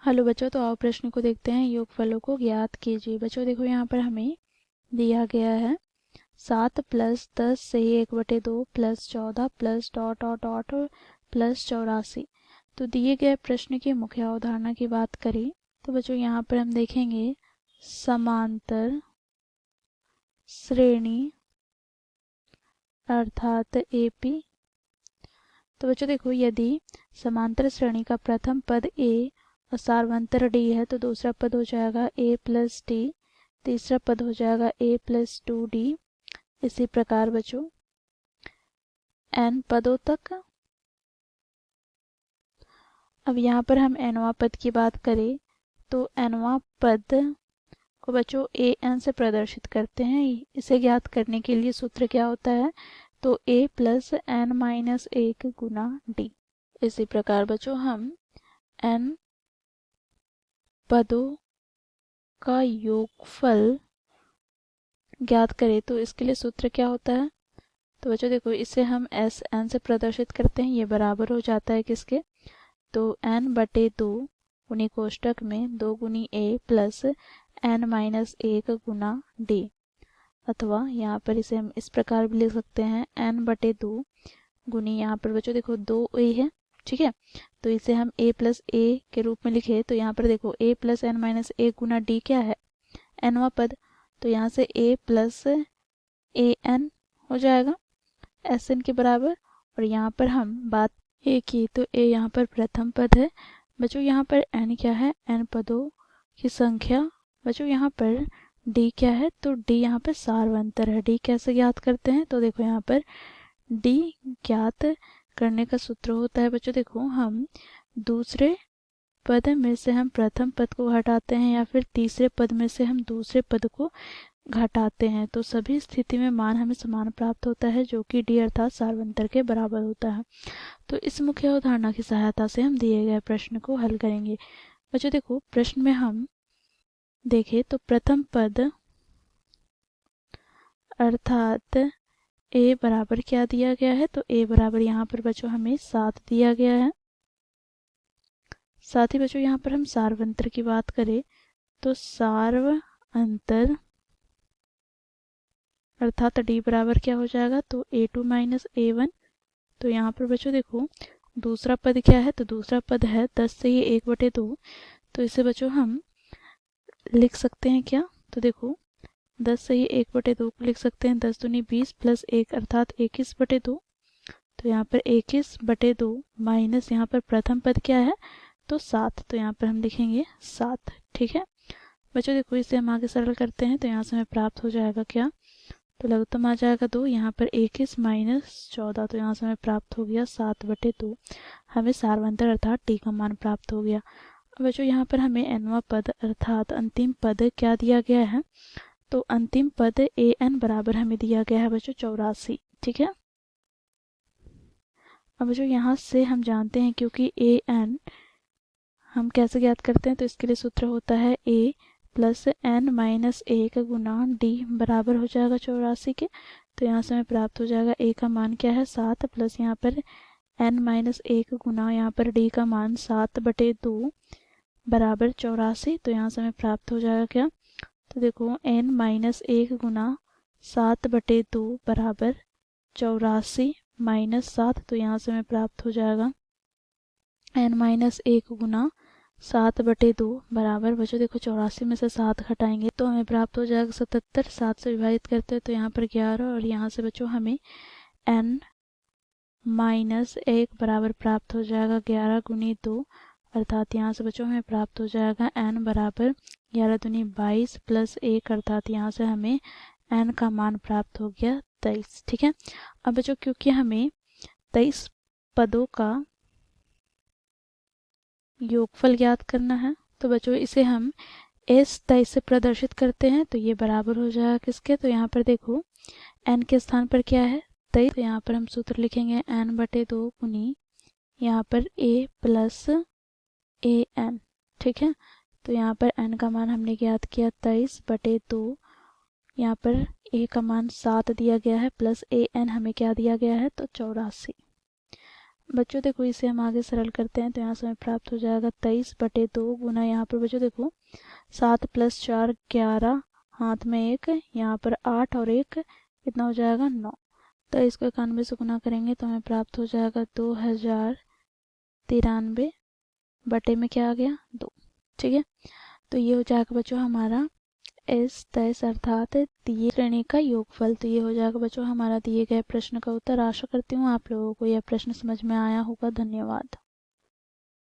Hello बच्चों, तो आओ प्रश्न को देखते हैं। योगफलों को ज्ञात कीजिए। बच्चों देखो, यहाँ पर हमें दिया गया है 7 प्लस 10 सही 1/2 plus 14 plus dot dot dot plus 84। तो दिए गए प्रश्न की मुख्य अवधारणा की बात करें तो बच्चों यहाँ पर हम देखेंगे समांतर श्रेणी अर्थात एपी। तो बच्चों देखो, यदि समांतर श्रेणी का प्रथम पद ए और सार्वंतर डी है तो दूसरा पद हो जाएगा ए प्लस डी, तीसरा पद हो जाएगा ए प्लस 2d। इसी प्रकार बच्चों n पदों तक। अब यहाँ पर हम nवां पद की बात करें तो nवां पद को बच्चों ए एन से प्रदर्शित करते हैं। इसे ज्ञात करने के लिए सूत्र क्या होता है, तो a plus n minus 1 Guna D. इसी प्रकार बच्चों हम n पदों का योगफल ज्ञात करें तो इसके लिए सूत्र क्या होता है, तो बच्चों देखो इसे हम एस एन से प्रदर्शित करते हैं। ये बराबर हो जाता है किसके, तो n/2 गुनी कोष्टक में 2 गुनी ए प्लस n माइनस 1 गुना डी। अथवा यहाँ पर इसे हम इस प्रकार भी लिख सकते हैं n/2 गुनी, यहाँ पर बच्चों देखो 2a है, ठीक है, तो इसे हम a प्लस ए के रूप में लिखे तो यहाँ पर देखो a plus n minus 1 Guna D क्या है, nवां पद, तो यहाँ से a प्लस ए एन हो जाएगा एस एन के बराबर। और यहाँ पर हम बात ए की तो ए यहाँ पर प्रथम पद है बच्चों, यहाँ पर n क्या है, n पदों की संख्या। बच्चों यहाँ पर d क्या है, तो d यहाँ पर सार्वंतर है। d कैसे ज्ञात करते हैं, तो देखो यहाँ पर d ज्ञात करने का सूत्र होता है बच्चों, देखो हम दूसरे पद में से हम प्रथम पद को घटाते हैं या फिर तीसरे पद में से हम दूसरे पद को घटाते हैं तो सभी स्थिति में मान हमें समान प्राप्त होता है जो कि डी अर्थात सार्वंतर के बराबर होता है। तो इस मुख्य अवधारणा की सहायता से हम दिए गए प्रश्न को हल करेंगे। बच्चों देखो, प्रश्न में हम देखें तो प्रथम पद अर्थात a बराबर क्या दिया गया है, तो a बराबर यहाँ पर बच्चों हमें 7 दिया गया है। साथ ही बच्चों यहाँ पर हम सार्वंतर की बात करें तो सार्वंतर अर्थात d बराबर क्या हो जाएगा, तो a2 माइनस a1। तो यहाँ पर बच्चों देखो दूसरा पद क्या है, तो दूसरा पद है 10 से ये 1/2, तो इसे बच्चों हम लिख सकते हैं क्या, तो देखो 10 से ये 1/2 को लिख सकते हैं 10 दूनी 20 प्लस 1 अर्थात 21/2। तो यहाँ पर 21/2 माइनस यहाँ पर प्रथम पद क्या है, तो 7, तो यहाँ पर हम लिखेंगे 7, ठीक है। बच्चों देखो इसे हम आगे सरल करते हैं तो यहाँ से हमें प्राप्त हो जाएगा क्या, तो लघुत्तम आ जाएगा 2, यहाँ पर 21 माइनस 14, तो यहाँ से हमें प्राप्त हो गया 7/2। हमें सार्वंतर अर्थात टी का मान प्राप्त हो गया। अब बच्चों यहाँ पर हमें nवां पद अर्थात अंतिम पद क्या दिया गया है, तो अंतिम पद ए एन बराबर हमें दिया गया है बच्चों 84, ठीक है। अब बच्चों यहाँ से हम जानते हैं क्योंकि ए एन हम कैसे ज्ञात करते हैं, तो इसके लिए सूत्र होता है a plus n minus 1 Guna d बराबर हो जाएगा 84 के। तो यहाँ से हमें प्राप्त हो जाएगा a का मान क्या है 7 प्लस यहाँ पर n माइनस 1 गुना यहाँ पर d का मान 7/2 बराबर 84। तो यहाँ से हमें प्राप्त हो जाएगा क्या, तो देखो n माइनस 1 गुना 7/2 बराबर 84 माइनस 7। तो यहाँ से हमें प्राप्त हो जाएगा n माइनस 1 गुना 7/2 बराबर बच्चों देखो 84 में से 7 घटाएंगे तो हमें प्राप्त हो जाएगा 77। 7 से विभाजित करते हैं तो यहाँ पर 11 और यहाँ से बच्चों हमें n माइनस 1 बराबर प्राप्त हो जाएगा 11 गुनी 2 अर्थात यहाँ से बच्चों हमें प्राप्त हो जाएगा n बराबर 11 दूनी 22 प्लस 1 अर्थात यहाँ से हमें n का मान प्राप्त हो गया 23, ठीक है। अब बच्चों क्योंकि हमें 23 पदों का योगफल ज्ञात करना है तो बच्चों इसे हम s 23 से प्रदर्शित करते हैं तो ये बराबर हो जाएगा किसके, तो यहाँ पर देखो n के स्थान पर क्या है 23, तो यहाँ पर हम सूत्र लिखेंगे n/2 गुनी यहाँ पर a प्लस ए एन, ठीक है। तो यहाँ पर n का मान हमने ज्ञात किया 23/2, यहाँ पर a का मान 7 दिया गया है प्लस ए एन हमें क्या दिया गया है, तो 84। बच्चों देखो इसे हम आगे सरल करते हैं तो यहाँ से हमें प्राप्त हो जाएगा 23/2 गुना यहाँ पर बच्चों देखो 7 + 4 11, हाथ में 1, यहाँ पर 8 और 1 कितना हो जाएगा 9। तो इसको 91 से गुना करेंगे तो हमें प्राप्त हो जाएगा 2093 बटे में क्या आ गया 2। ठीक है, तो ये हो जाएगा बच्चों हमारा इस 23 अर्थात दिए श्रेणी का योगफल। तो ये हो जाएगा बच्चों हमारा दिए गए प्रश्न का उत्तर। आशा करती हूँ आप लोगों को यह प्रश्न समझ में आया होगा। धन्यवाद।